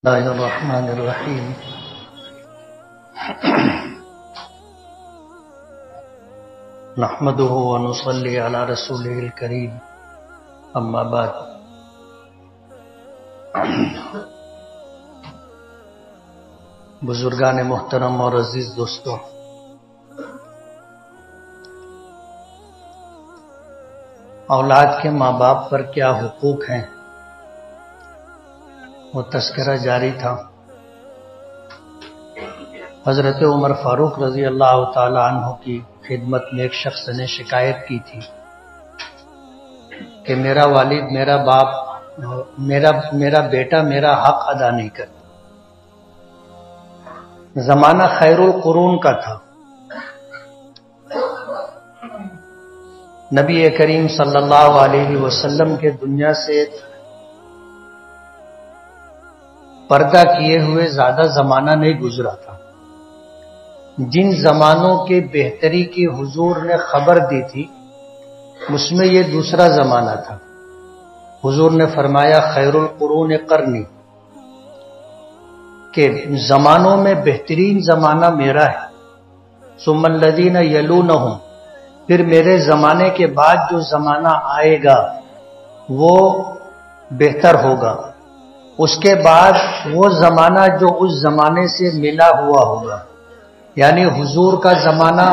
الله الرحمن الرحيم نحمده ونصلي على رسوله الكريم اما بعد بزرگان محترم اور عزیز دوستوں، اولاد کے ماں باپ پر کیا حقوق ہیں وہ تذکرہ جاری تھا۔ حضرت عمر فاروق رضی اللہ تعالی عنہ کی خدمت میں ایک شخص نے شکایت کی تھی کہ میرا والد، میرا باپ، میرا بیٹا میرا حق ادا نہیں کرتا۔ زمانہ خیر القرون کا تھا۔ نبی کریم صلی اللہ علیہ وسلم کے دنیا سے پردہ کیے ہوئے زیادہ زمانہ نہیں گزرا تھا۔ جن زمانوں کے بہتری کی حضور نے خبر دی تھی اس میں یہ دوسرا زمانہ تھا۔ حضور نے فرمایا خیر القرون قرنی، کہ زمانوں میں بہترین زمانہ میرا ہے، ثم الذین یلونہم، پھر میرے زمانے کے بعد جو زمانہ آئے گا وہ بہتر ہوگا، اس کے بعد وہ زمانہ جو اس زمانے سے ملا ہوا ہوگا، یعنی حضور کا زمانہ،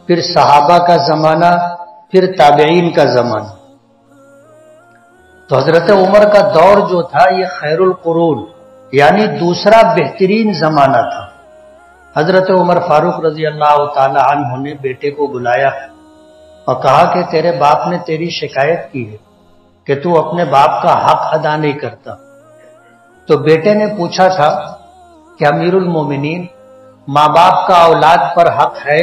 پھر صحابہ کا زمانہ، پھر تابعین کا زمانہ۔ تو حضرت عمر کا دور جو تھا یہ خیر القرون یعنی دوسرا بہترین زمانہ تھا۔ حضرت عمر فاروق رضی اللہ تعالی عنہ نے بیٹے کو بلایا اور کہا کہ تیرے باپ نے تیری شکایت کی ہے کہ تو اپنے باپ کا حق ادا نہیں کرتا۔ تو بیٹے نے پوچھا تھا کہ امیر المومنین، ماں باپ کا اولاد پر حق ہے؟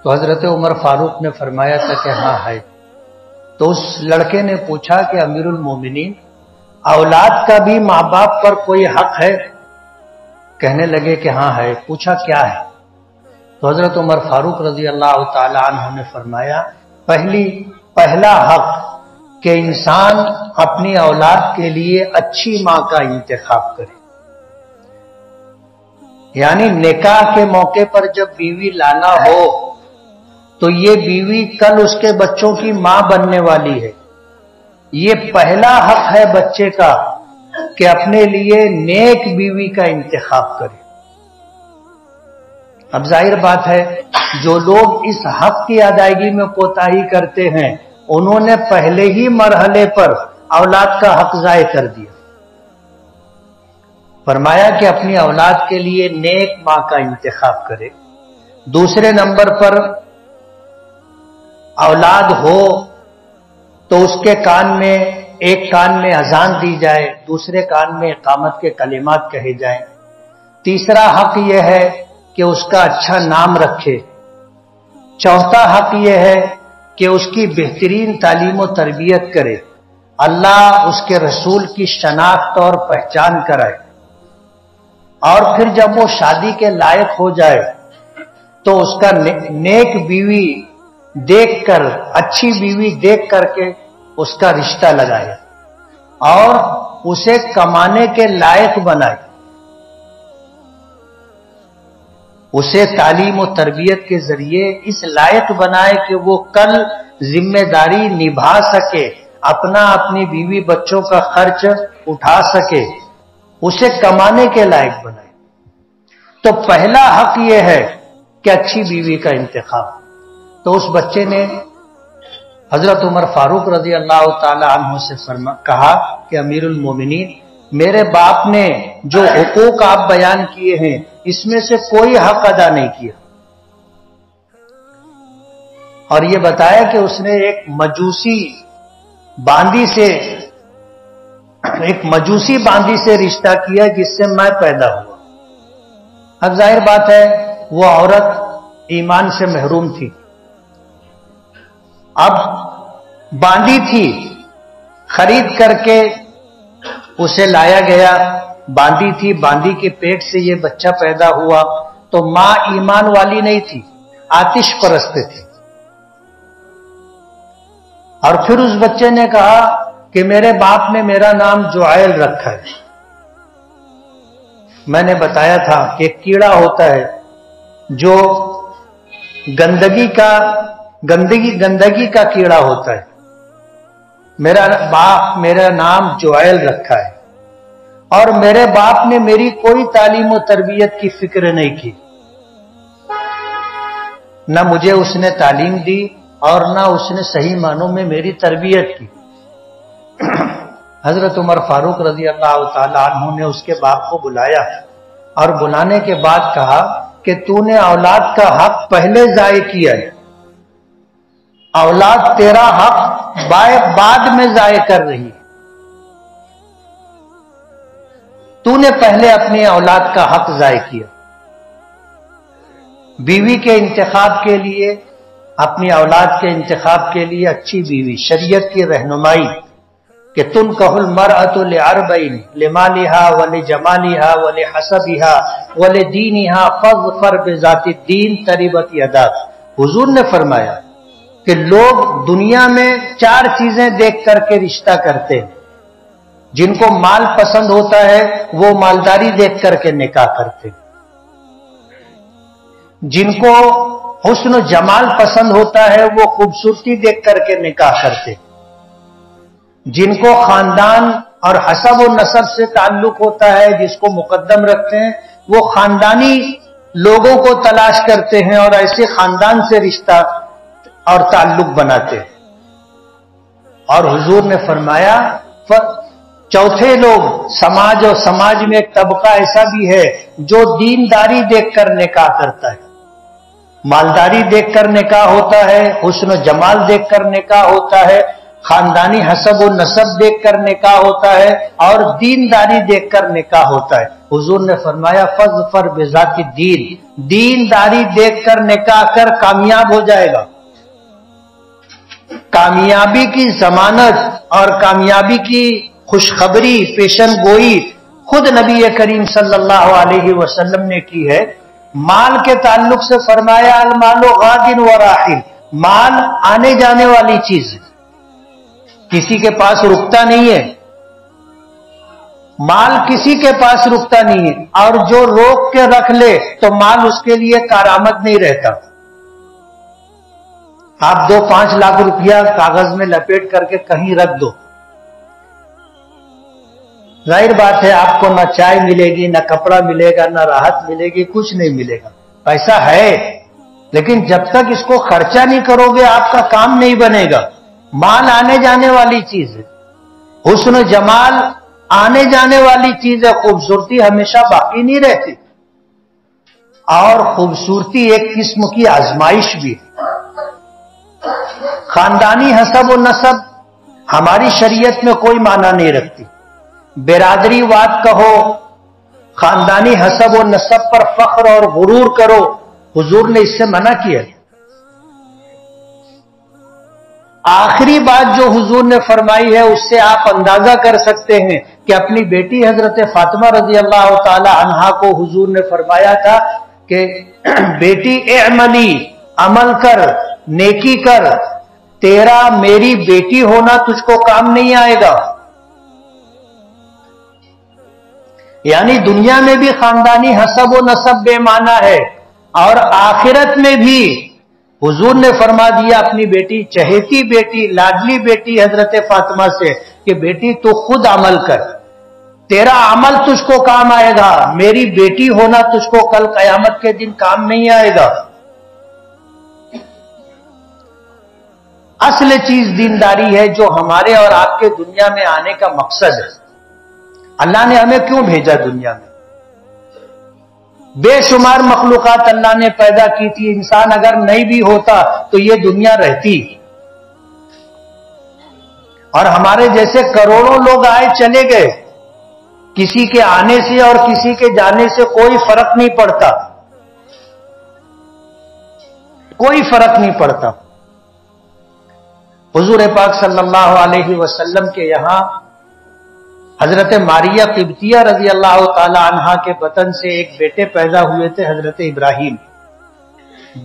تو حضرت عمر فاروق نے فرمایا تھا کہ ہاں ہے۔ تو اس لڑکے نے پوچھا کہ امیر المومنین، اولاد کا بھی ماں باپ پر کوئی حق ہے؟ کہنے لگے کہ ہاں ہے۔ پوچھا کیا ہے؟ تو حضرت عمر فاروق رضی اللہ تعالی عنہ نے فرمایا پہلا حق کہ انسان اپنی اولاد کے لیے اچھی ماں کا انتخاب کرے، یعنی نکاح کے موقع پر جب بیوی لانا ہو تو یہ بیوی کل اس کے بچوں کی ماں بننے والی ہے۔ یہ پہلا حق ہے بچے کا کہ اپنے لیے نیک بیوی کا انتخاب کرے۔ اب ظاہر بات ہے جو لوگ اس حق کی ادائیگی میں کوتاہی کرتے ہیں انہوں نے پہلے ہی مرحلے پر اولاد کا حق ضائع کر دیا۔ فرمایا کہ اپنی اولاد کے لیے نیک ماں کا انتخاب کرے۔ دوسرے نمبر پر اولاد ہو تو اس کے کان میں، ایک کان میں اذان دی جائے، دوسرے کان میں اقامت کے کلمات کہے جائیں۔ تیسرا حق یہ ہے کہ اس کا اچھا نام رکھے۔ چوتھا حق یہ ہے کہ اس کی بہترین تعلیم و تربیت کرے، اللہ اس کے رسول کی شناخت اور پہچان کرائے، اور پھر جب وہ شادی کے لائق ہو جائے تو اس کا نیک بیوی دیکھ کر، اچھی بیوی دیکھ کر کے اس کا رشتہ لگائے اور اسے کمانے کے لائق بنائے، اسے تعلیم و تربیت کے ذریعے اس لائق بنائے کہ وہ کل ذمہ داری نبھا سکے، اپنی بیوی بچوں کا خرچ اٹھا سکے، اسے کمانے کے لائق بنائے۔ تو پہلا حق یہ ہے کہ اچھی بیوی کا انتخاب۔ تو اس بچے نے حضرت عمر فاروق رضی اللہ تعالی عنہ سے کہا کہ امیر المومنین، میرے باپ نے جو حقوق آپ بیان کیے ہیں اس میں سے کوئی حق ادا نہیں کیا، اور یہ بتایا کہ اس نے ایک مجوسی باندی سے رشتہ کیا جس سے میں پیدا ہوا۔ اب ظاہر بات ہے وہ عورت ایمان سے محروم تھی، اب باندی تھی، خرید کر کے اسے لایا گیا، باندی تھی، باندی کے پیٹ سے یہ بچہ پیدا ہوا، تو ماں ایمان والی نہیں تھی، آتش پرست تھی۔ اور پھر اس بچے نے کہا کہ میرے باپ نے میرا نام جعیل رکھا ہے، میں نے بتایا تھا کہ ایک کیڑا ہوتا ہے جو گندگی کا کیڑا ہوتا ہے. میرا باپ میرا نام جوائل رکھا ہے اور میرے باپ نے میری کوئی تعلیم و تربیت کی فکر نہیں کی. نہ مجھے اس نے تعلیم دی اور نہ اس نے صحیح معنوں میں میری تربیت کی. حضرت عمر فاروق رضی اللہ تعالی عنہ نے اس کے باپ کو بلایا اور بلانے کے بعد کہا کہ تو نے اولاد کا حق پہلے ضائع کیا ہے، اولاد تیرا حق بعد میں ضائع کر رہی ہے. تو نے پہلے اپنی اولاد کا حق ضائع کیا. بیوی کے انتخاب کے لیے، اپنی اولاد کے انتخاب کے لیے اچھی بیوی، شریعت کی رہنمائی کہ تنکح المرأۃ لاربعین لمالہا ولجمالہا ولحسبہا ولدینہا فاظفر بذات الدین تربت یداک. حضور نے فرمایا کہ لوگ دنیا میں 4 چیزیں دیکھ کر کے رشتہ کرتے ہیں. جن کو مال پسند ہوتا ہے وہ مالداری دیکھ کر کے نکاح کرتے ہیں. جن کو حسن و جمال پسند ہوتا ہے وہ خوبصورتی دیکھ کر کے نکاح کرتے ہیں. جن کو خاندان اور حسب و نسب سے تعلق ہوتا ہے، جس کو مقدم رکھتے ہیں، وہ خاندانی لوگوں کو تلاش کرتے ہیں اور ایسے خاندان سے رشتہ اور تعلق بناتے ہیں. اور حضور نے فرمایا چوتھے لوگ سماج، اور سماج میں ایک طبقہ ایسا بھی ہے جو دینداری دیکھ کر نکاح کرتا ہے، مالداری دیکھ کر نکاح ہوتا ہے، حسن و جمال دیکھ کر نکاح ہوتا ہے، خاندانی حسب و نسب دیکھ کر نکاح ہوتا ہے اور دینداری دیکھ کر نکاح ہوتا ہے. حضور نے فرمایا فاظفر بذات الدین، دینداری دیکھ کر نکاح کر کامیاب ہو جائے گا. کامیابی کی ضمانت اور کامیابی کی خوشخبری پیشن گوئی خود نبی کریم صلی اللہ علیہ وسلم نے کی ہے. مال کے تعلق سے فرمایا المال غاد و راحل، مال آنے جانے والی چیز ہے، کسی کے پاس رکتا نہیں ہے. مال کسی کے پاس رکتا نہیں ہے، اور جو روک کے رکھ لے تو مال اس کے لیے کارآمد نہیں رہتا. آپ 2-5 لاکھ روپیہ کاغذ میں لپیٹ کر کے کہیں رکھ دو، ظاہر بات ہے آپ کو نہ چائے ملے گی، نہ کپڑا ملے گا، نہ راحت ملے گی، کچھ نہیں ملے گا. پیسہ ہے لیکن جب تک اس کو خرچہ نہیں کرو گے آپ کا کام نہیں بنے گا. مال آنے جانے والی چیز ہے، حسن و جمال آنے جانے والی چیز ہے، خوبصورتی ہمیشہ باقی نہیں رہتی، اور خوبصورتی ایک قسم کی آزمائش بھی ہے. خاندانی حسب و نسب ہماری شریعت میں کوئی معنی نہیں رکھتی. برادری واد کہو، خاندانی حسب و نسب پر فخر اور غرور کرو، حضور نے اس سے منع کیا. آخری بات جو حضور نے فرمائی ہے اس سے آپ اندازہ کر سکتے ہیں کہ اپنی بیٹی حضرت فاطمہ رضی اللہ تعالی عنہا کو حضور نے فرمایا تھا کہ بیٹی اعملی، عمل کر، نیکی کر، تیرا میری بیٹی ہونا تجھ کو کام نہیں آئے گا. یعنی دنیا میں بھی خاندانی حسب و نسب بے معنی ہے، اور آخرت میں بھی حضور نے فرما دیا اپنی بیٹی، چہیتی بیٹی، لاڈلی بیٹی حضرت فاطمہ سے کہ بیٹی تو خود عمل کر، تیرا عمل تجھ کو کام آئے گا، میری بیٹی ہونا تجھ کو کل قیامت کے دن کام نہیں آئے گا. اصل چیز دینداری ہے جو ہمارے اور آپ کے دنیا میں آنے کا مقصد ہے. اللہ نے ہمیں کیوں بھیجا دنیا میں؟ بے شمار مخلوقات اللہ نے پیدا کی تھی، انسان اگر نہیں بھی ہوتا تو یہ دنیا رہتی، اور ہمارے جیسے کروڑوں لوگ آئے چلے گئے، کسی کے آنے سے اور کسی کے جانے سے کوئی فرق نہیں پڑتا، کوئی فرق نہیں پڑتا. حضور پاک صلی اللہ علیہ وسلم کے یہاں حضرت ماریہ قبطیہ رضی اللہ تعالی عنہا کے بطن سے ایک بیٹے پیدا ہوئے تھے، حضرت ابراہیم.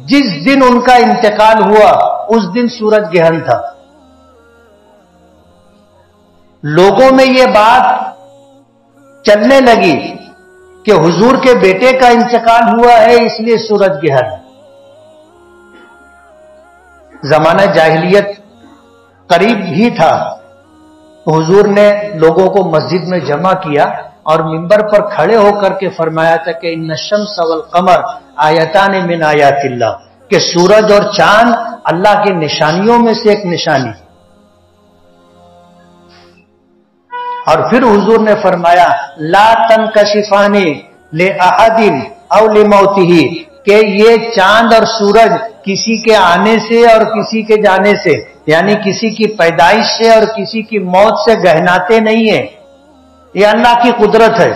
جس دن ان کا انتقال ہوا اس دن سورج گرہن تھا. لوگوں میں یہ بات چلنے لگی کہ حضور کے بیٹے کا انتقال ہوا ہے اس لیے سورج گہر ہے۔ زمانہ جاہلیت قریب ہی تھا، حضور نے لوگوں کو مسجد میں جمع کیا اور منبر پر کھڑے ہو کر کے فرمایا تھا کہ ان الشمس والقمر آیتان من آیات اللہ، کہ سورج اور چاند اللہ کی نشانیوں میں سے ایک نشانی۔ اور پھر حضور نے فرمایا لا تنکشفان لأحد او لموتہ، کہ یہ چاند اور سورج کسی کے آنے سے اور کسی کے جانے سے، یعنی کسی کی پیدائش سے اور کسی کی موت سے گہناتے نہیں ہیں، یہ اللہ کی قدرت ہے۔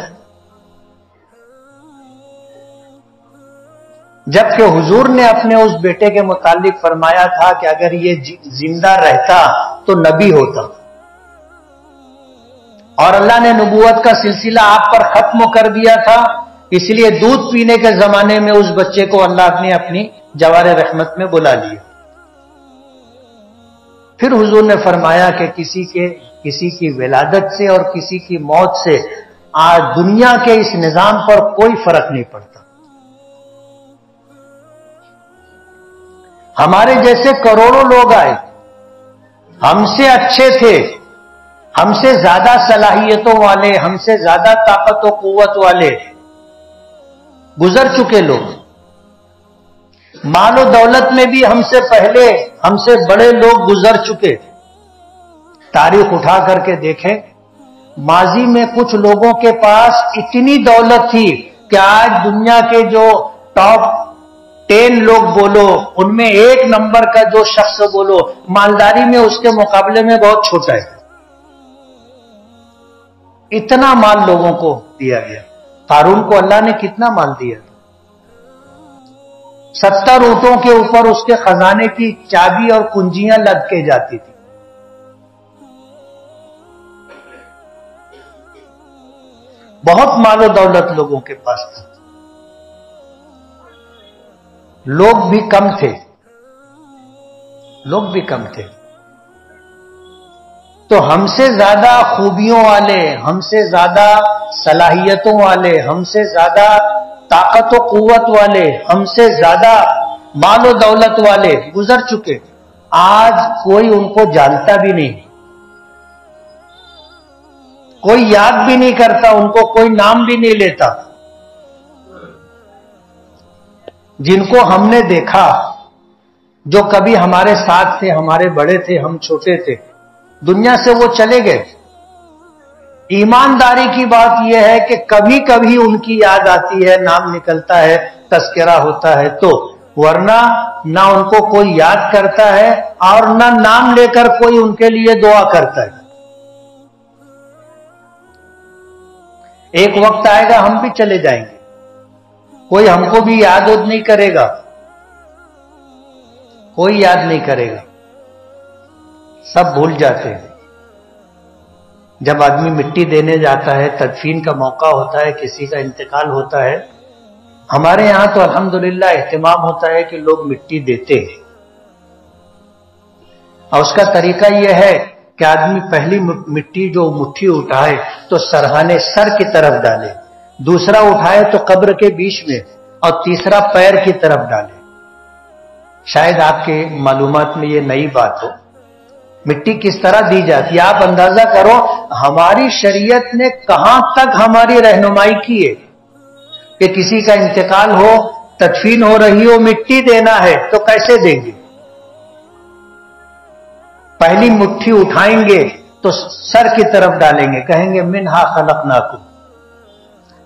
جبکہ حضور نے اپنے اس بیٹے کے متعلق فرمایا تھا کہ اگر یہ زندہ رہتا تو نبی ہوتا، اور اللہ نے نبوت کا سلسلہ آپ پر ختم کر دیا تھا، اس لیے دودھ پینے کے زمانے میں اس بچے کو اللہ نے اپنی جوار رحمت میں بلا لیا۔ پھر حضور نے فرمایا کہ کسی کی ولادت سے اور کسی کی موت سے آج دنیا کے اس نظام پر کوئی فرق نہیں پڑتا۔ ہمارے جیسے کروڑوں لوگ آئے، ہم سے اچھے تھے، ہم سے زیادہ صلاحیتوں والے، ہم سے زیادہ طاقت و قوت والے، گزر چکے لوگ، مال و دولت میں بھی ہم سے پہلے ہم سے بڑے لوگ گزر چکے۔ تاریخ اٹھا کر کے دیکھیں، ماضی میں کچھ لوگوں کے پاس اتنی دولت تھی کہ آج دنیا کے جو ٹاپ 10 لوگ بولو، ان میں 1 نمبر کا جو شخص بولو، مالداری میں اس کے مقابلے میں بہت چھوٹا ہے۔ اتنا مال لوگوں کو دیا گیا۔ قارون کو اللہ نے کتنا مال دیا؟ 70 اونٹوں کے اوپر اس کے خزانے کی چابی اور کنجیاں لد کے جاتی تھی۔ بہت مال و دولت لوگوں کے پاس تھا، لوگ بھی کم تھے، تو ہم سے زیادہ خوبیوں والے، ہم سے زیادہ صلاحیتوں والے، ہم سے زیادہ طاقت و قوت والے، ہم سے زیادہ مال و دولت والے گزر چکے۔ آج کوئی ان کو جانتا بھی نہیں، کوئی یاد بھی نہیں کرتا، ان کو کوئی نام بھی نہیں لیتا۔ جن کو ہم نے دیکھا، جو کبھی ہمارے ساتھ تھے، ہمارے بڑے تھے، ہم چھوٹے تھے، دنیا سے وہ چلے گئے۔ ایمانداری کی بات یہ ہے کہ کبھی کبھی ان کی یاد آتی ہے، نام نکلتا ہے، تذکرہ ہوتا ہے تو، ورنہ نہ ان کو کوئی یاد کرتا ہے اور نہ نام لے کر کوئی ان کے لیے دعا کرتا ہے۔ ایک وقت آئے گا ہم بھی چلے جائیں گے، کوئی ہم کو بھی یاد نہیں کرے گا، کوئی یاد نہیں کرے گا، سب بھول جاتے ہیں۔ جب آدمی مٹی دینے جاتا ہے، تدفین کا موقع ہوتا ہے، کسی کا انتقال ہوتا ہے، ہمارے یہاں تو الحمدللہ اہتمام ہوتا ہے کہ لوگ مٹی دیتے ہیں، اور اس کا طریقہ یہ ہے کہ آدمی پہلی مٹی جو مٹھی اٹھائے تو سرہانے سر کی طرف ڈالے، دوسرا اٹھائے تو قبر کے بیچ میں، اور تیسرا پیر کی طرف ڈالے۔ شاید آپ کے معلومات میں یہ نئی بات ہو، مٹی کس طرح دی جاتی ہے آپ اندازہ کرو۔ ہماری شریعت نے کہاں تک ہماری رہنمائی کی ہے کہ کسی کا انتقال ہو، تدفین ہو رہی ہو، مٹی دینا ہے تو کیسے دیں گے؟ پہلی مٹھی اٹھائیں گے تو سر کی طرف ڈالیں گے، کہیں گے منہا خلقناکم،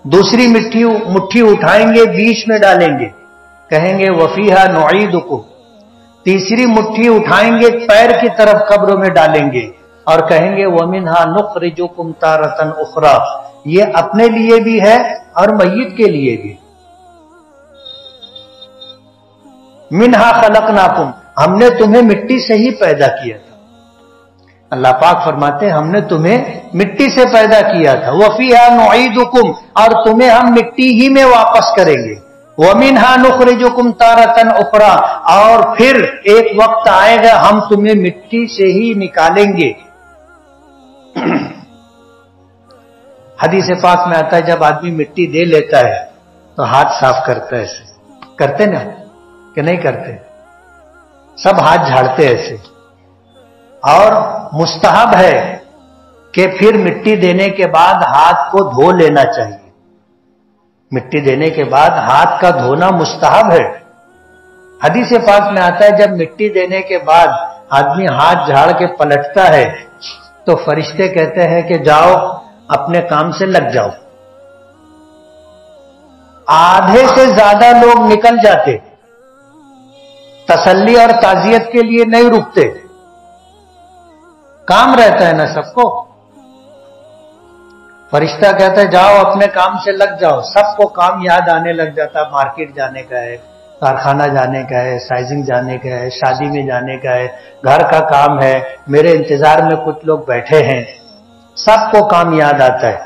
دوسری مٹھی اٹھائیں گے بیچ میں ڈالیں گے، کہیں گے وفیہا نعیدکم، تیسری مٹھی اٹھائیں گے پیر کی طرف قبروں میں ڈالیں گے اور کہیں گے ومنہا نخرجکم تارۃ اخری، یہ اپنے لیے بھی ہے اور میت کے لیے بھی۔ منہا خلقناکم، ہم نے تمہیں مٹی سے ہی پیدا کیا تھا، اللہ پاک فرماتے ہیں ہم نے تمہیں مٹی سے پیدا کیا تھا، وفیہا نعیدکم، اور تمہیں ہم مٹی ہی میں واپس کریں گے، ومنہا نخرجکم تارۃ اخری، اور پھر ایک وقت آئے گا ہم تمہیں مٹی سے ہی نکالیں گے۔ حدیث پاک میں آتا ہے جب آدمی مٹی دے لیتا ہے تو ہاتھ صاف کرتا ہے ایسے. کرتے نا کہ نہیں کرتے؟ سب ہاتھ جھاڑتے ایسے. اور مستحب ہے کہ پھر مٹی دینے کے بعد ہاتھ کو دھو لینا چاہیے. مٹی دینے کے بعد ہاتھ کا دھونا مستحب ہے. حدیث پاک میں آتا ہے جب مٹی دینے کے بعد آدمی ہاتھ جھاڑ کے پلٹتا ہے تو فرشتے کہتے ہیں کہ جاؤ اپنے کام سے لگ جاؤ. آدھے سے زیادہ لوگ نکل جاتے, تسلی اور تعزیت کے لیے نہیں رکتے. کام رہتا ہے نا سب کو. فرشتہ کہتا ہے جاؤ اپنے کام سے لگ جاؤ. سب کو کام یاد آنے لگ جاتا. مارکیٹ جانے کا ہے, کارخانہ جانے کا ہے, سائزنگ جانے کا ہے, شادی میں جانے کا ہے, گھر کا کام ہے, میرے انتظار میں کچھ لوگ بیٹھے ہیں. سب کو کام یاد آتا ہے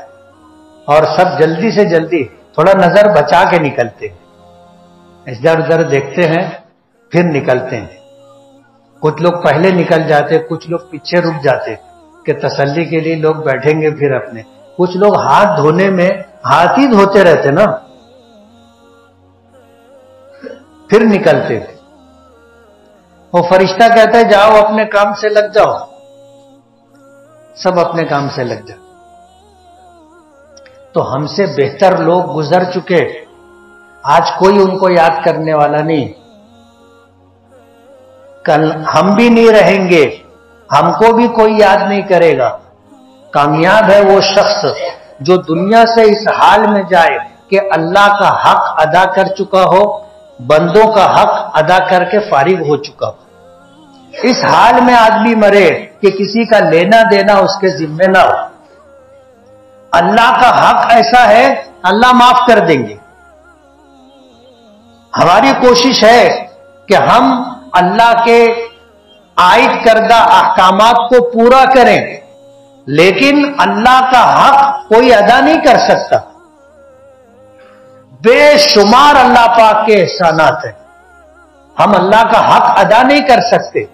اور سب جلدی سے جلدی تھوڑا نظر بچا کے نکلتے ہیں. ادھر ادھر دیکھتے ہیں پھر نکلتے ہیں. کچھ لوگ پہلے نکل جاتے, کچھ لوگ پیچھے رک جاتے کہ تسلی کے لیے لوگ بیٹھیں گے پھر اپنے. کچھ لوگ ہاتھ دھونے میں ہاتھ ہی دھوتے رہتے نا, پھر نکلتے. وہ فرشتہ کہتا ہے جاؤ اپنے کام سے لگ جاؤ. سب اپنے کام سے لگ جاؤ. تو ہم سے بہتر لوگ گزر چکے, آج کوئی ان کو یاد کرنے والا نہیں. کل ہم بھی نہیں رہیں گے, ہم کو بھی کوئی یاد نہیں کرے گا. کامیاب ہے وہ شخص جو دنیا سے اس حال میں جائے کہ اللہ کا حق ادا کر چکا ہو, بندوں کا حق ادا کر کے فارغ ہو چکا ہو. اس حال میں آدمی مرے کہ کسی کا لینا دینا اس کے ذمہ نہ ہو. اللہ کا حق ایسا ہے اللہ معاف کر دیں گے. ہماری کوشش ہے کہ ہم اللہ کے عائد کردہ احکامات کو پورا کریں, لیکن اللہ کا حق کوئی ادا نہیں کر سکتا. بے شمار اللہ پاک کے احسانات ہیں, ہم اللہ کا حق ادا نہیں کر سکتے.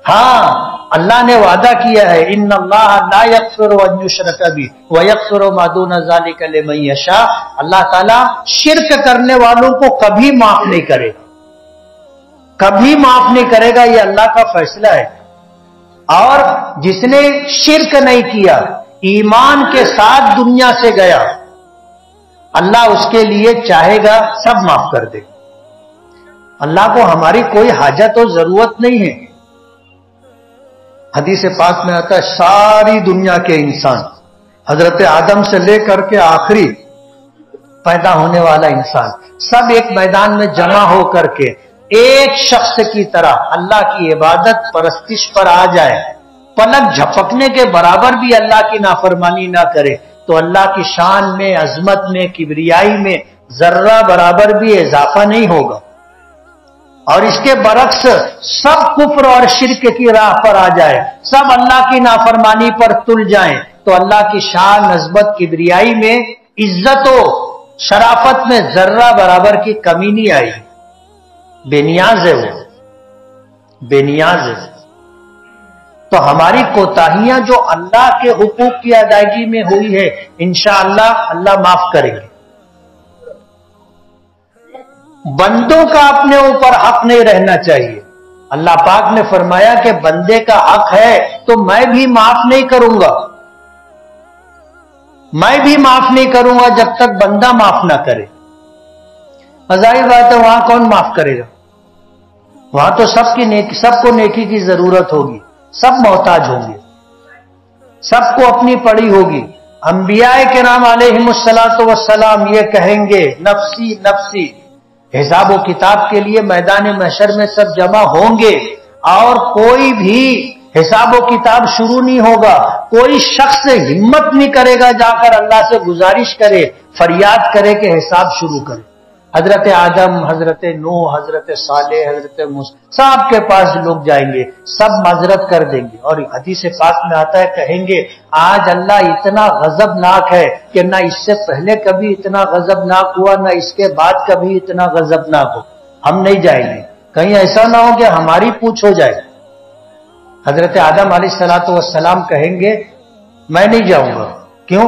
ہاں اللہ نے وعدہ کیا ہے ان اللہ لا یغفر ان یشرک بہ ویغفر ما دون ذلک لمن یشاء. اللہ تعالیٰ شرک کرنے والوں کو کبھی معاف نہیں کرے گا, کبھی معاف نہیں کرے گا. یہ اللہ کا فیصلہ ہے. اور جس نے شرک نہیں کیا, ایمان کے ساتھ دنیا سے گیا, اللہ اس کے لیے چاہے گا سب معاف کر دے. اللہ کو ہماری کوئی حاجت و ضرورت نہیں ہے. حدیث پاک میں آتا ہے ساری دنیا کے انسان, حضرت آدم سے لے کر کے آخری پیدا ہونے والا انسان, سب ایک میدان میں جمع ہو کر کے ایک شخص کی طرح اللہ کی عبادت پرستش پر آ جائے, پلک جھپکنے کے برابر بھی اللہ کی نافرمانی نہ کرے, تو اللہ کی شان میں, عظمت میں, کبریائی میں ذرہ برابر بھی اضافہ نہیں ہوگا. اور اس کے برعکس سب کفر اور شرک کی راہ پر آ جائے, سب اللہ کی نافرمانی پر تل جائیں, تو اللہ کی شان, عظمت, کبریائی میں, عزت و شرافت میں ذرہ برابر کی کمی نہیں آئی. بے نیاز ہے وہ, بے نیاز ہے. تو ہماری کوتاہیاں جو اللہ کے حقوق کی ادائیگی میں ہوئی ہے انشاءاللہ اللہ معاف کریں گے. بندوں کا اپنے اوپر حق نہیں رہنا چاہیے. اللہ پاک نے فرمایا کہ بندے کا حق ہے تو میں بھی معاف نہیں کروں گا, میں بھی معاف نہیں کروں گا جب تک بندہ معاف نہ کرے. ظاہر بات ہے وہاں کون معاف کرے گا؟ وہاں تو سب کو نیکی کی ضرورت ہوگی, سب محتاج ہوں گے, سب کو اپنی پڑی ہوگی. انبیاء کرام علیہم الصلاۃ والسلام یہ کہیں گے نفسی نفسی. حساب و کتاب کے لیے میدان محشر میں سب جمع ہوں گے اور کوئی بھی حساب و کتاب شروع نہیں ہوگا. کوئی شخص ہمت نہیں کرے گا جا کر اللہ سے گزارش کرے, فریاد کرے کہ حساب شروع کرے. حضرت آدم, حضرت نوح, حضرت صالح, حضرت موسیٰ, سب کے پاس لوگ جائیں گے, سب معذرت کر دیں گے. اور حدیث پاک میں آتا ہے کہیں گے آج اللہ اتنا غضبناک ہے کہ نہ اس سے پہلے کبھی اتنا غضبناک ہوا, نہ اس کے بعد کبھی اتنا غضبناک ہو. ہم نہیں جائیں گے, کہیں ایسا نہ ہو کہ ہماری پوچھ ہو جائے. حضرت آدم علیہ الصلوۃ والسلام کہیں گے میں نہیں جاؤں گا. کیوں؟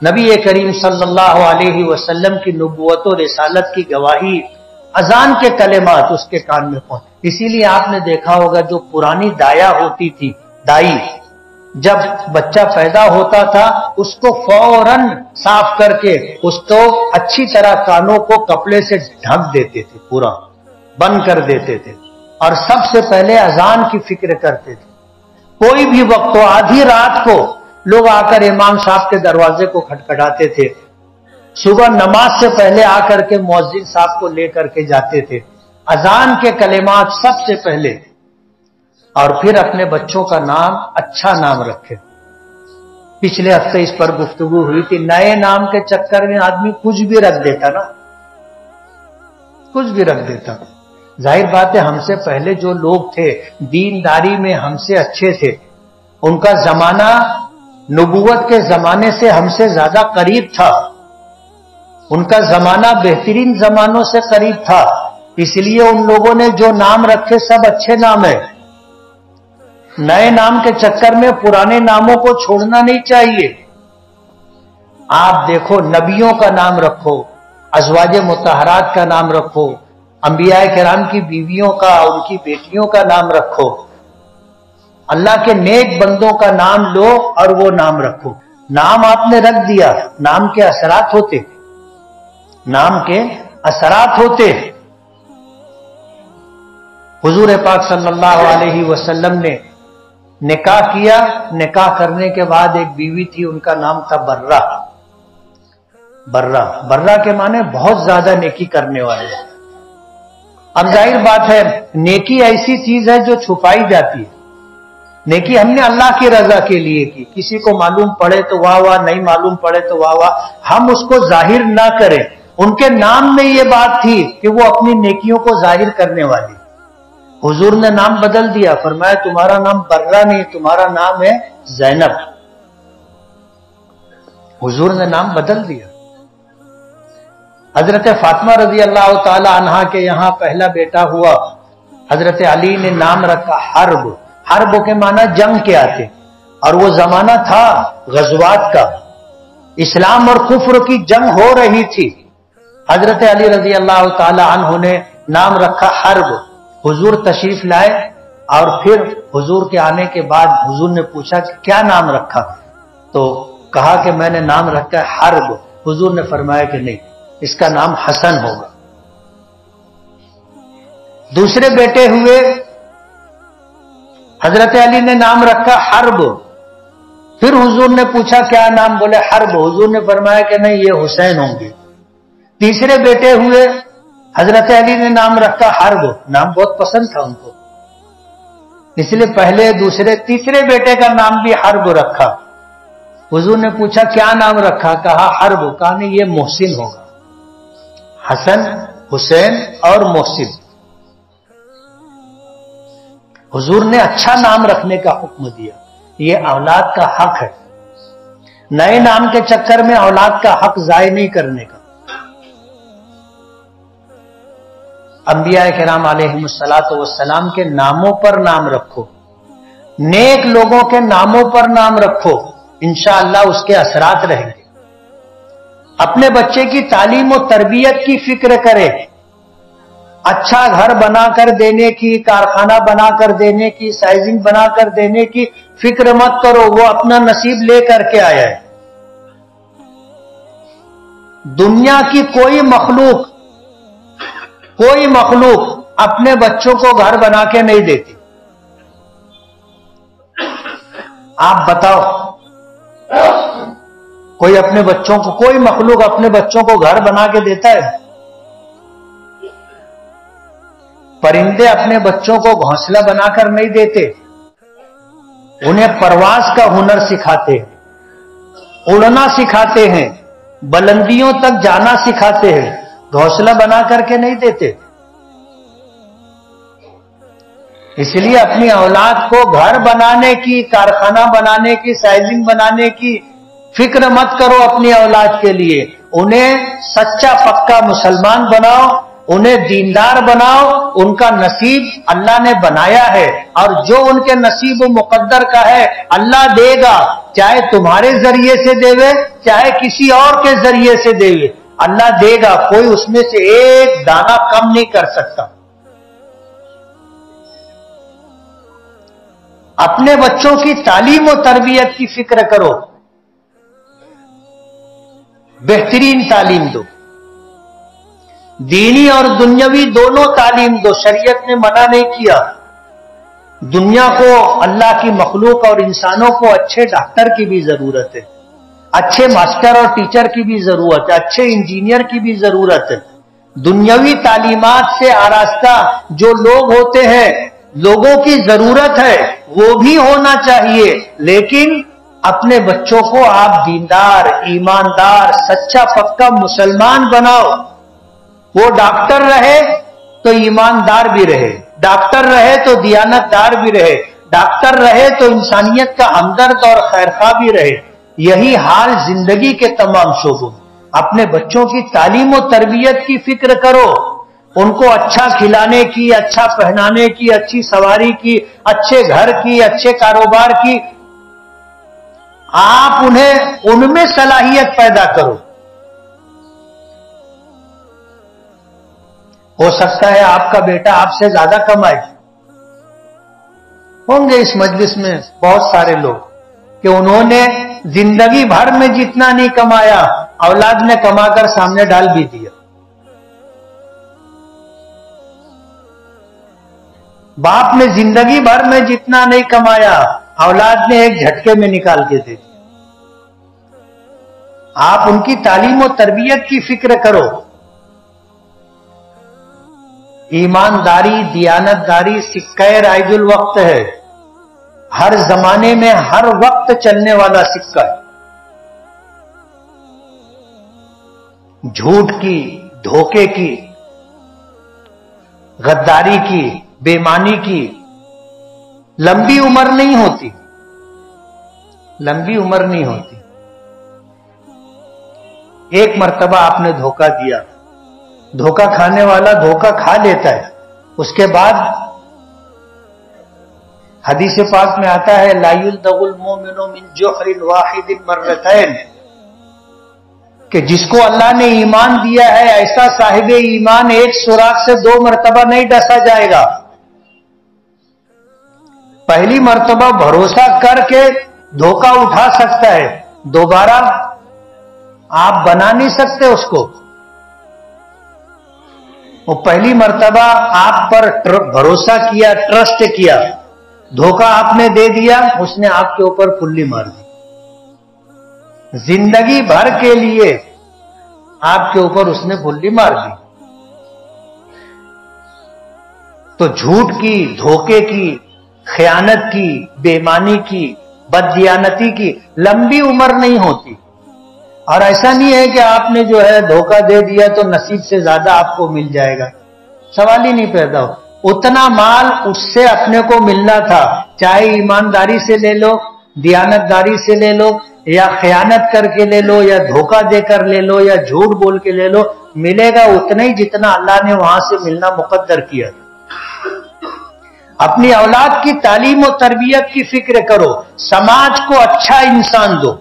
نبی کریم صلی اللہ علیہ وسلم کی نبوت و رسالت کی گواہی اذان کے کلمات اس کے کان میں پہنچے. اسی لیے آپ نے دیکھا ہوگا جو پرانی دایا ہوتی تھی، دائی، جب بچہ پیدا ہوتا تھا اس کو فوراً صاف کر کے اس کو اچھی طرح کانوں کو کپڑے سے ڈھک دیتے تھے، پورا بند کر دیتے تھے، اور سب سے پہلے اذان کی فکر کرتے تھے. کوئی بھی وقت ہو، آدھی رات کو لوگ آ کر امام صاحب کے دروازے کو کھٹکھٹاتے تھے، صبح نماز سے پہلے آ کر کے مؤذن صاحب کو لے کر کے جاتے تھے، اذان کے کلمات سب سے پہلے، اور پھر اپنے بچوں کا نام اچھا نام رکھے. پچھلے ہفتے اس پر گفتگو ہوئی تھی. نئے نام کے چکر میں آدمی کچھ بھی رکھ دیتا نا، کچھ بھی رکھ دیتا. ظاہر بات ہے ہم سے پہلے جو لوگ تھے دینداری میں ہم سے اچھے تھے، ان کا زمانہ نبوت کے زمانے سے ہم سے زیادہ قریب تھا، ان کا زمانہ بہترین زمانوں سے قریب تھا، اس لیے ان لوگوں نے جو نام رکھے سب اچھے نام ہیں. نئے نام کے چکر میں پرانے ناموں کو چھوڑنا نہیں چاہیے. آپ دیکھو نبیوں کا نام رکھو، ازواج مطہرات کا نام رکھو، انبیاء کرام کی بیویوں کا، ان کی بیٹیوں کا نام رکھو، اللہ کے نیک بندوں کا نام لو اور وہ نام رکھو. نام آپ نے رکھ دیا، نام کے اثرات ہوتے، نام کے اثرات ہوتے. حضور پاک صلی اللہ علیہ وسلم نے نکاح کیا، نکاح کرنے کے بعد ایک بیوی تھی، ان کا نام تھا برہ. برہ، برہ کے معنی بہت زیادہ نیکی کرنے والے. اب ظاہر بات ہے نیکی ایسی چیز ہے جو چھپائی جاتی ہے. نیکی ہم نے اللہ کی رضا کے لیے کی، کسی کو معلوم پڑے تو واہ واہ، نہیں معلوم پڑے تو واہ واہ، ہم اس کو ظاہر نہ کریں. ان کے نام میں یہ بات تھی کہ وہ اپنی نیکیوں کو ظاہر کرنے والی. حضور نے نام بدل دیا، فرمایا تمہارا نام برہ نہیں، تمہارا نام ہے زینب. حضور نے نام بدل دیا. حضرت فاطمہ رضی اللہ تعالی عنہا کے یہاں پہلا بیٹا ہوا، حضرت علی نے نام رکھا حرب. حرب کے معنی جنگ کے آتے، اور وہ زمانہ تھا غزوات کا، اسلام اور کفر کی جنگ ہو رہی تھی. حضرت علی رضی اللہ تعالی عنہ نے نام رکھا حرب. حضور تشریف لائے اور پھر حضور کے آنے کے بعد حضور نے پوچھا کہ کیا نام رکھا، تو کہا کہ میں نے نام رکھا حرب. حضور نے فرمایا کہ نہیں، اس کا نام حسن ہوگا. دوسرے بیٹے ہوئے، حضرت علی نے نام رکھا حرب. پھر حضور نے پوچھا کیا نام، بولے حرب. حضور نے فرمایا کہ نہیں، یہ حسین ہوں گے. تیسرے بیٹے ہوئے، حضرت علی نے نام رکھا حرب. نام بہت پسند تھا ان کو، اس لیے پہلے دوسرے تیسرے بیٹے کا نام بھی حرب رکھا. حضور نے پوچھا کیا نام رکھا، کہا حرب. کہا نہیں، یہ محسن ہوگا. حسن، حسین اور محسن. حضور نے اچھا نام رکھنے کا حکم دیا. یہ اولاد کا حق ہے، نئے نام کے چکر میں اولاد کا حق ضائع نہیں کرنے کا. انبیاء کرام علیہم الصلاۃ والسلام کے ناموں پر نام رکھو، نیک لوگوں کے ناموں پر نام رکھو، انشاءاللہ اس کے اثرات رہیں گے. اپنے بچے کی تعلیم و تربیت کی فکر کرے. اچھا گھر بنا کر دینے کی، کارخانہ بنا کر دینے کی، سائزنگ بنا کر دینے کی فکر مت کرو، وہ اپنا نصیب لے کر کے آیا ہے. دنیا کی کوئی مخلوق اپنے بچوں کو گھر بنا کے نہیں دیتی. آپ بتاؤ، کوئی مخلوق اپنے بچوں کو گھر بنا کے دیتا ہے؟ پرندے اپنے بچوں کو گھونسلہ بنا کر نہیں دیتے، انہیں پرواز کا ہنر سکھاتے ہیں، اڑنا سکھاتے ہیں، بلندیوں تک جانا سکھاتے ہیں، گھونسلہ بنا کر کے نہیں دیتے. اس لیے اپنی اولاد کو گھر بنانے کی، کارخانہ بنانے کی، سائزنگ بنانے کی فکر مت کرو. اپنی اولاد کے لیے انہیں سچا پکا مسلمان بناؤ، انہیں دیندار بناؤ، ان کا نصیب اللہ نے بنایا ہے، اور جو ان کے نصیب و مقدر کا ہے اللہ دے گا، چاہے تمہارے ذریعے سے دے چاہے کسی اور کے ذریعے سے دے، اللہ دے گا، کوئی اس میں سے ایک دانہ کم نہیں کر سکتا۔ اپنے بچوں کی تعلیم و تربیت کی فکر کرو، بہترین تعلیم دو، دینی اور دنیاوی دونوں تعلیم دو، شریعت نے منع نہیں کیا۔ دنیا کو، اللہ کی مخلوق اور انسانوں کو اچھے ڈاکٹر کی بھی ضرورت ہے، اچھے ماسٹر اور ٹیچر کی بھی ضرورت ہے، اچھے انجینئر کی بھی ضرورت ہے۔ دنیاوی تعلیمات سے آراستہ جو لوگ ہوتے ہیں، لوگوں کی ضرورت ہے، وہ بھی ہونا چاہیے، لیکن اپنے بچوں کو آپ دیندار، ایماندار، سچا پکا مسلمان بناؤ۔ وہ ڈاکٹر رہے تو ایماندار بھی رہے، ڈاکٹر رہے تو دیانتدار بھی رہے، ڈاکٹر رہے تو انسانیت کا ہمدرد اور خیرخواہ بھی رہے۔ یہی حال زندگی کے تمام شعبوں۔ اپنے بچوں کی تعلیم و تربیت کی فکر کرو، ان کو اچھا کھلانے کی، اچھا پہنانے کی، اچھی سواری کی، اچھے گھر کی، اچھے کاروبار کی، آپ انہیں ان میں صلاحیت پیدا کرو۔ ہو سکتا ہے آپ کا بیٹا آپ سے زیادہ کمائے، ہوں گے اس مجلس میں بہت سارے لوگ کہ انہوں نے زندگی بھر میں جتنا نہیں کمایا، اولاد نے کما کر سامنے ڈال بھی دیا۔ باپ نے زندگی بھر میں جتنا نہیں کمایا، اولاد نے ایک جھٹکے میں نکال کے دے دیا۔ آپ ان کی تعلیم و تربیت کی فکر کرو۔ ایمانداری، دیانتداری سکہ رائج الوقت ہے، ہر زمانے میں ہر وقت چلنے والا سکہ ہے۔ جھوٹ کی، دھوکے کی، غداری کی، بے ایمانی کی لمبی عمر نہیں ہوتی، لمبی عمر نہیں ہوتی۔ ایک مرتبہ آپ نے دھوکہ دیا، دھوکہ کھانے والا دھوکہ کھا لیتا ہے، اس کے بعد حدیث پاک میں آتا ہے لا یلدغ المؤمن من جحر واحد مرتين، کہ جس کو اللہ نے ایمان دیا ہے ایسا صاحب ایمان ایک سوراخ سے 2 مرتبہ نہیں ڈسا جائے گا۔ پہلی مرتبہ بھروسہ کر کے دھوکہ اٹھا سکتا ہے، دوبارہ آپ بنا نہیں سکتے اس کو۔ وہ پہلی مرتبہ آپ پر بھروسہ کیا، ٹرسٹ کیا، دھوکہ آپ نے دے دیا، اس نے آپ کے اوپر پھلی مار دی۔ زندگی بھر کے لیے آپ کے اوپر اس نے پھلی مار دی۔ تو جھوٹ کی، دھوکے کی، خیانت کی، بے ایمانی کی، بددیانتی کی لمبی عمر نہیں ہوتی۔ اور ایسا نہیں ہے کہ آپ نے جو ہے دھوکہ دے دیا تو نصیب سے زیادہ آپ کو مل جائے گا، سوال ہی نہیں پیدا ہو۔ اتنا مال اس سے اپنے کو ملنا تھا، چاہے ایمانداری سے لے لو، دیانتداری سے لے لو، یا خیانت کر کے لے لو، یا دھوکہ دے کر لے لو، یا جھوٹ بول کے لے لو، ملے گا اتنا ہی جتنا اللہ نے وہاں سے ملنا مقدر کیا تھا۔ اپنی اولاد کی تعلیم و تربیت کی فکر کرو، سماج کو اچھا انسان دو،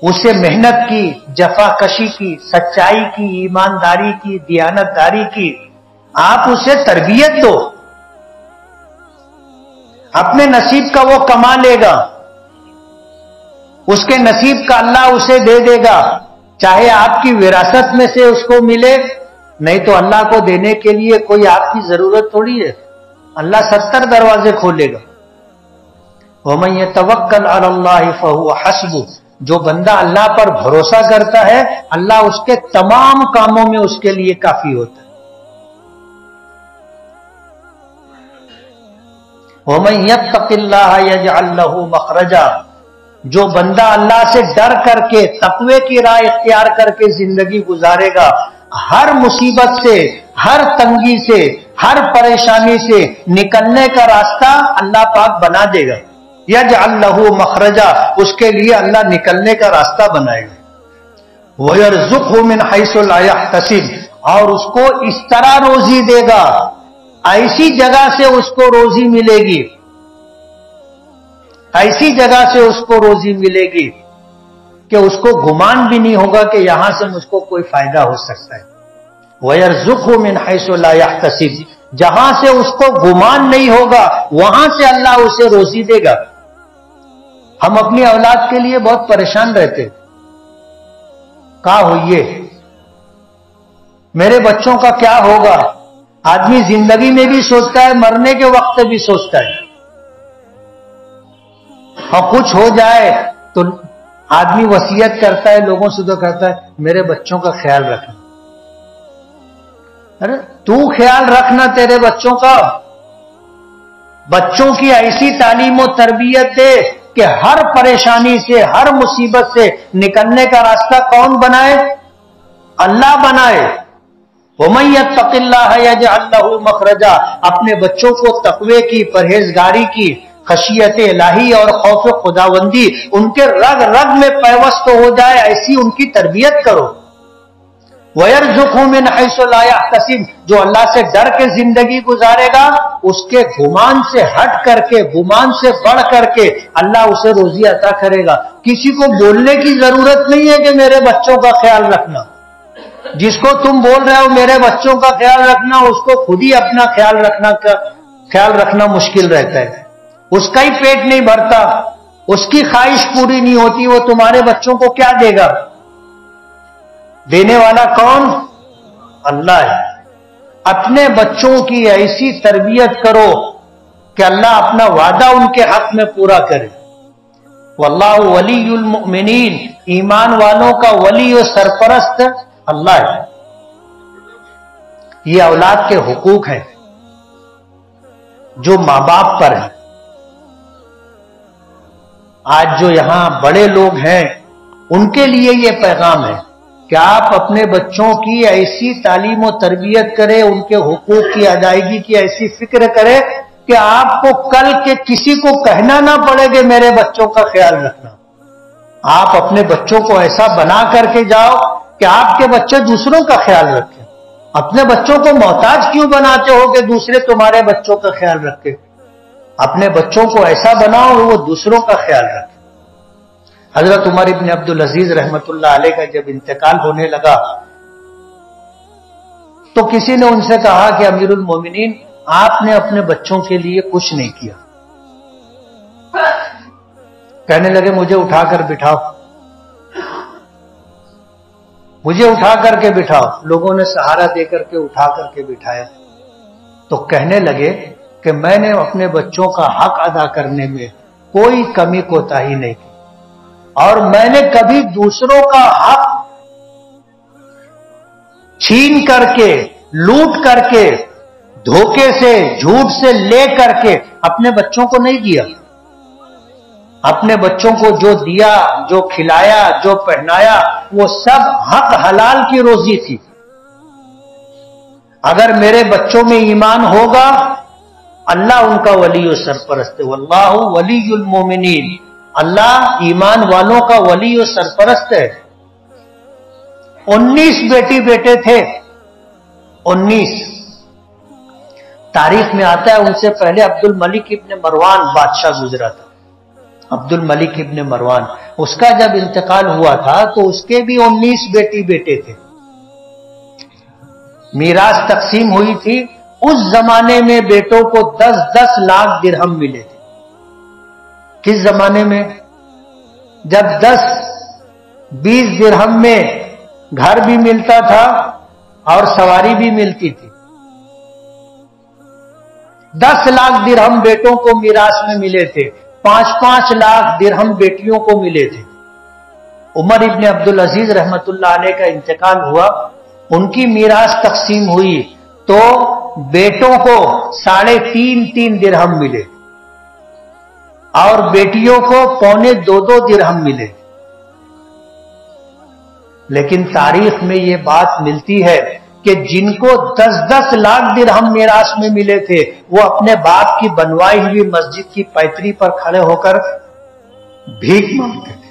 اسے محنت کی، جفا کشی کی، سچائی کی، ایمانداری کی، دیانتداری کی آپ اسے تربیت دو۔ اپنے نصیب کا وہ کما لے گا، اس کے نصیب کا اللہ اسے دے دے گا، چاہے آپ کی وراثت میں سے اس کو ملے، نہیں تو اللہ کو دینے کے لیے کوئی آپ کی ضرورت تھوڑی ہے، اللہ 70 دروازے کھولے گا۔ وَمَن يَتَوَكَّلْ عَلَى اللَّهِ فَهُوَ حَسْبُهُ، جو بندہ اللہ پر بھروسہ کرتا ہے اللہ اس کے تمام کاموں میں اس کے لیے کافی ہوتا ہے۔ وَمَن يَتَّقِ اللَّهَ يَجْعَل لَّهُ مَخْرَجًا، جو بندہ اللہ سے ڈر کر کے تقوی کی راہ اختیار کر کے زندگی گزارے گا، ہر مصیبت سے، ہر تنگی سے، ہر پریشانی سے نکلنے کا راستہ اللہ پاک بنا دے گا۔ یجعل لہ مخرجا، اس کے لیے اللہ نکلنے کا راستہ بنائے گا۔ وَيَرْزُقْهُ مِنْ حَيْثُ لَا يَحْتَسِبُ، اور اس کو اس طرح روزی دے گا، ایسی جگہ سے اس کو روزی ملے گی، ایسی جگہ سے اس کو روزی ملے گی کہ اس کو گمان بھی نہیں ہوگا کہ یہاں سے مجھ کو کوئی فائدہ ہو سکتا ہے۔ وَيَرْزُقْهُ مِنْ حَيْثُ لَا يَحْتَسِبُ، جہاں سے اس کو گمان نہیں ہوگا وہاں سے اللہ اسے روزی دے گا۔ ہم اپنی اولاد کے لیے بہت پریشان رہتے، کیا ہوئیے، میرے بچوں کا کیا ہوگا۔ آدمی زندگی میں بھی سوچتا ہے، مرنے کے وقت بھی سوچتا ہے، اور کچھ ہو جائے تو آدمی وصیت کرتا ہے، لوگوں سے تو کہتا ہے میرے بچوں کا خیال رکھنا۔ ارے تو خیال رکھنا تیرے بچوں کا، بچوں کی ایسی تعلیم و تربیت دے کہ ہر پریشانی سے، ہر مصیبت سے نکلنے کا راستہ کون بنائے؟ اللہ بنائے۔ وَمَن يَتَّقِ اللَّهَ يَجْعَل لَّهُ مَخْرَجًا، اپنے بچوں کو تقوی کی، پرہیزگاری کی، خشیت الہی اور خوف خداوندی ان کے رگ رگ میں پیوست ہو جائے، ایسی ان کی تربیت کرو۔ وَيَرْزُقْهُ مِنْ حَيْثُ لَا يَحْتَسِبُ، جو اللہ سے ڈر کے زندگی گزارے گا، اس کے گمان سے ہٹ کر کے، گمان سے بڑھ کر کے اللہ اسے روزی عطا کرے گا۔ کسی کو بولنے کی ضرورت نہیں ہے کہ میرے بچوں کا خیال رکھنا۔ جس کو تم بول رہے ہو میرے بچوں کا خیال رکھنا، اس کو خود ہی اپنا خیال رکھنا مشکل رہتا ہے، اس کا ہی پیٹ نہیں بھرتا، اس کی خواہش پوری نہیں ہوتی، وہ تمہارے بچوں کو کیا دے گا؟ دینے والا کون؟ اللہ ہے۔ اپنے بچوں کی ایسی تربیت کرو کہ اللہ اپنا وعدہ ان کے حق میں پورا کرے۔ واللہ ولی المؤمنین، ایمان والوں کا ولی و سرپرست اللہ ہے۔ یہ اولاد کے حقوق ہیں جو ماں باپ پر ہیں۔ آج جو یہاں بڑے لوگ ہیں ان کے لیے یہ پیغام ہے کہ آپ اپنے بچوں کی ایسی تعلیم و تربیت کریں، ان کے حقوق کی ادائیگی کی ایسی فکر کریں کہ آپ کو کل کے کسی کو کہنا نہ پڑے کہ میرے بچوں کا خیال رکھنا۔ آپ اپنے بچوں کو ایسا بنا کر کے جاؤ کہ آپ کے بچے دوسروں کا خیال رکھیں۔ اپنے بچوں کو محتاج کیوں بناتے ہو کہ دوسرے تمہارے بچوں کا خیال رکھیں؟ اپنے بچوں کو ایسا بناؤ وہ دوسروں کا خیال رکھیں۔ حضرت عمر ابن عبدالعزیز رحمت اللہ علیہ کا جب انتقال ہونے لگا تو کسی نے ان سے کہا کہ امیر المومنین، آپ نے اپنے بچوں کے لیے کچھ نہیں کیا۔ کہنے لگے مجھے اٹھا کر بٹھاؤ، مجھے اٹھا کر کے بٹھاؤ۔ لوگوں نے سہارا دے کر کے اٹھا کر کے بٹھایا تو کہنے لگے کہ میں نے اپنے بچوں کا حق ادا کرنے میں کوئی کمی کوتاہی نہیں کی، اور میں نے کبھی دوسروں کا حق چھین کر کے، لوٹ کر کے، دھوکے سے، جھوٹ سے لے کر کے اپنے بچوں کو نہیں دیا۔ اپنے بچوں کو جو دیا، جو کھلایا، جو پہنایا، وہ سب حق حلال کی روزی تھی۔ اگر میرے بچوں میں ایمان ہوگا، اللہ ان کا ولی و سرپرست ہے۔ واللہ ولی المومنین، اللہ ایمان والوں کا ولی و سرپرست ہے۔ 19 بیٹی بیٹے تھے، 19۔ تاریخ میں آتا ہے ان سے پہلے عبد الملک ابن مروان بادشاہ گزرا تھا۔ عبد الملک ابن مروان، اس کا جب انتقال ہوا تھا تو اس کے بھی 19 بیٹی بیٹے تھے۔ میراث تقسیم ہوئی تھی، اس زمانے میں بیٹوں کو 10-10 لاکھ درہم ملے تھے۔ کس زمانے میں؟ جب 10-20 درہم میں گھر بھی ملتا تھا اور سواری بھی ملتی تھی۔ 10 لاکھ درہم بیٹوں کو میراث میں ملے تھے، 5-5 لاکھ درہم بیٹیوں کو ملے تھے۔ عمر ابن عبدالعزیز رحمت اللہ علیہ کا انتقال ہوا، ان کی میراث تقسیم ہوئی تو بیٹوں کو 3.5 درہم ملے اور بیٹیوں کو 1.25 درہم ملے۔ لیکن تاریخ میں یہ بات ملتی ہے کہ جن کو 10-10 لاکھ درہم میراث میں ملے تھے وہ اپنے باپ کی بنوائی ہوئی مسجد کی پائتری پر کھڑے ہو کر بھیک مانگتے تھے۔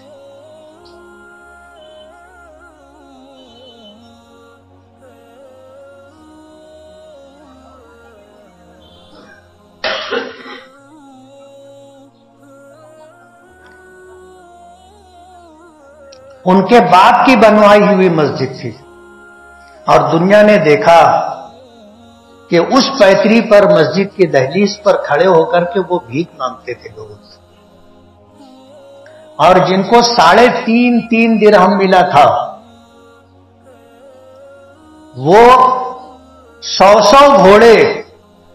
ان کے باپ کی بنوائی ہوئی مسجد تھی، اور دنیا نے دیکھا کہ اس پیتری پر مسجد کی دہلیز پر کھڑے ہو کر کے وہ بھیک مانگتے تھے لوگوں سے، اور جن کو 3.5 درہم ملا تھا وہ 100 گھوڑے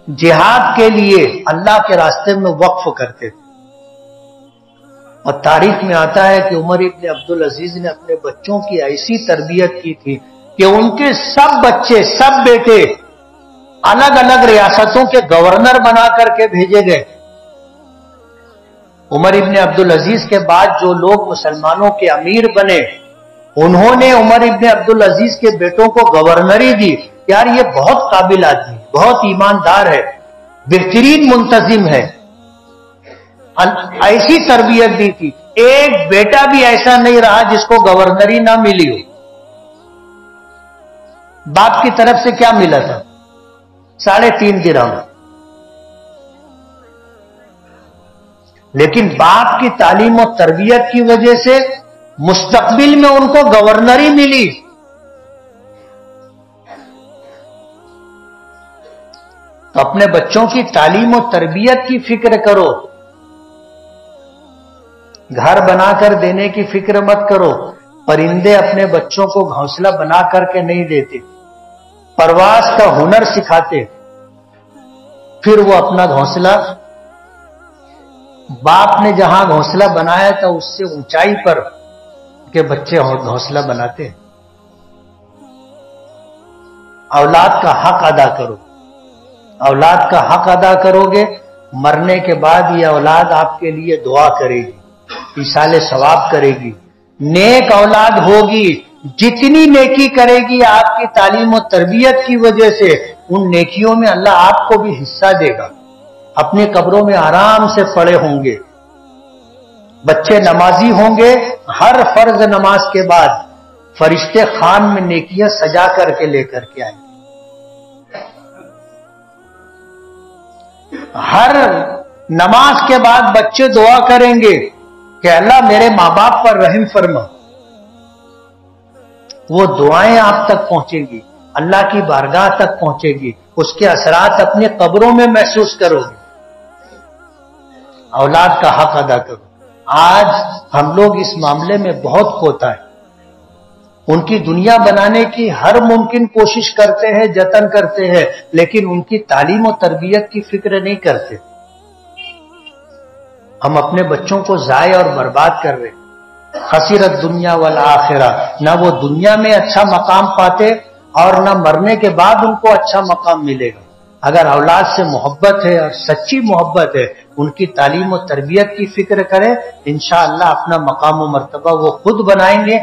جہاد کے لیے اللہ کے راستے میں وقف کرتے تھے۔ اور تاریخ میں آتا ہے کہ عمر ابن عبدالعزیز نے اپنے بچوں کی ایسی تربیت کی تھی کہ ان کے سب بچے، سب بیٹے الگ الگ ریاستوں کے گورنر بنا کر کے بھیجے گئے۔ عمر ابن عبدالعزیز کے بعد جو لوگ مسلمانوں کے امیر بنے، انہوں نے عمر ابن عبدالعزیز کے بیٹوں کو گورنری دی۔ یار یہ بہت قابل آدمی، بہت ایماندار ہے، بہترین منتظم ہے، ایسی تربیت دی تھی۔ ایک بیٹا بھی ایسا نہیں رہا جس کو گورنری نہ ملی ہو۔ باپ کی طرف سے کیا ملا تھا؟ 3.5 درہم۔ لیکن باپ کی تعلیم و تربیت کی وجہ سے مستقبل میں ان کو گورنری ملی۔ تو اپنے بچوں کی تعلیم و تربیت کی فکر کرو، گھر بنا کر دینے کی فکر مت کرو۔ پرندے اپنے بچوں کو گھونسلہ بنا کر کے نہیں دیتے، پرواز کا ہنر سکھاتے، پھر وہ اپنا گھونسلہ، باپ نے جہاں گھونسلہ بنایا تھا اس سے اونچائی پر کے بچے گھونسلہ بناتے ہیں۔ اولاد کا حق ادا کرو، اولاد کا حق ادا کرو گے، مرنے کے بعد یہ اولاد آپ کے لیے دعا کرے گی، ایصال ثواب کرے گی، نیک اولاد ہوگی۔ جتنی نیکی کرے گی آپ کی تعلیم و تربیت کی وجہ سے، ان نیکیوں میں اللہ آپ کو بھی حصہ دے گا۔ اپنی قبروں میں آرام سے پڑے ہوں گے، بچے نمازی ہوں گے، ہر فرض نماز کے بعد فرشتے خوان میں نیکیاں سجا کر کے لے کر کے آئیں گے۔ ہر نماز کے بعد بچے دعا کریں گے کہ اللہ میرے ماں باپ پر رحم فرما۔ وہ دعائیں آپ تک پہنچیں گی، اللہ کی بارگاہ تک پہنچے گی، اس کے اثرات اپنے قبروں میں محسوس کرو گے۔ اولاد کا حق ادا کرو۔ آج ہم لوگ اس معاملے میں بہت کوتا ہے، ان کی دنیا بنانے کی ہر ممکن کوشش کرتے ہیں، جتن کرتے ہیں، لیکن ان کی تعلیم و تربیت کی فکر نہیں کرتے۔ ہم اپنے بچوں کو ضائع اور برباد کر رہے ہیں۔ خسرت دنیا والآخرہ، نہ وہ دنیا میں اچھا مقام پاتے اور نہ مرنے کے بعد ان کو اچھا مقام ملے گا۔ اگر اولاد سے محبت ہے اور سچی محبت ہے، ان کی تعلیم و تربیت کی فکر کریں، انشاءاللہ اپنا مقام و مرتبہ وہ خود بنائیں گے۔